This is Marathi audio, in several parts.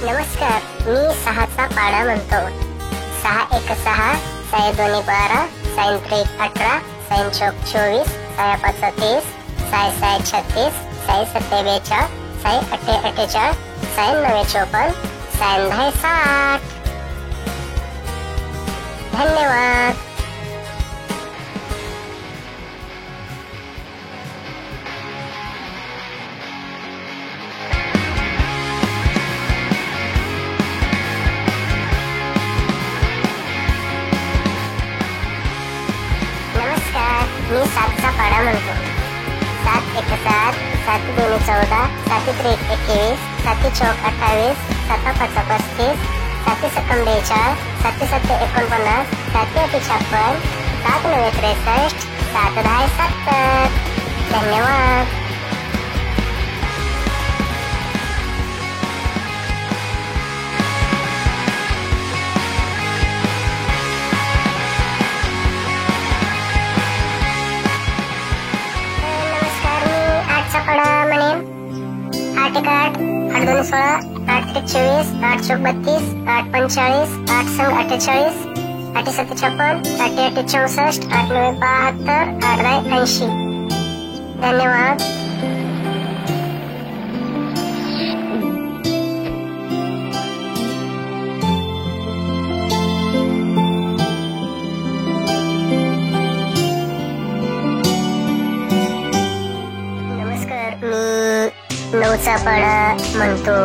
नमस्कार, मी 6चा पाडा म्हणतो. 6 1 6, 6 2 12, 6 3 18, 6 4 24, 6 5 30, 6 6 36, 6 7 42, 6 8 48, 6 9 54, 6 10 60. धन्यवाद. मी 7चा पाडा म्हणतो. 7 1 7, 7 2 14, 7 3 21, 7 4 28, 7 5 35, 7 7 42, 7 7 49, 7 8 56, 7 9 63, 7 10 70. धन्यवाद. म्हणेन 8 1 8, 8 2 16, 8 3 24, 8 4 32, 8 45, 8 संग 48, 8 7 56, 8 8 64, 8 9 72, 8 10 80. धन्यवाद. मी 9चा पाडा म्हणतो.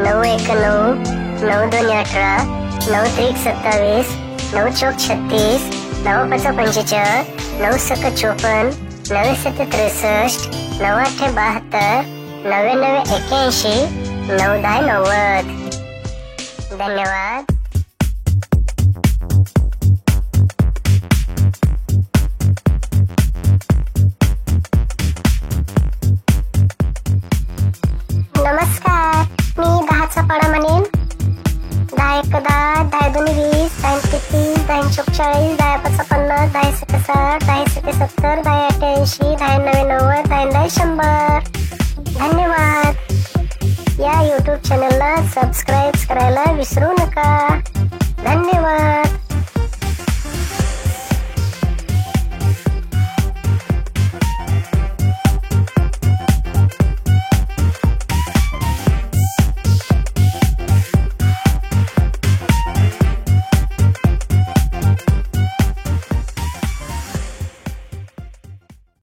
9 1 9, 9 2 18, 9 3 27, 9 4 36, 9 5 45, 9 6 54, 9 7 63, 9 8 72, 9 9 81, 9 10 90. धन्यवाद. नमस्कार, मी 10चा पाडा म्हणेन. 10 1 10, 10 2 20, 10 33, 10 44, 10 5 50, 10 7 60, 10 7 70, 10 88, 10 9 90, 10 10 100. धन्यवाद. या YouTube चॅनलला सबस्क्राईब करायला विसरू नका.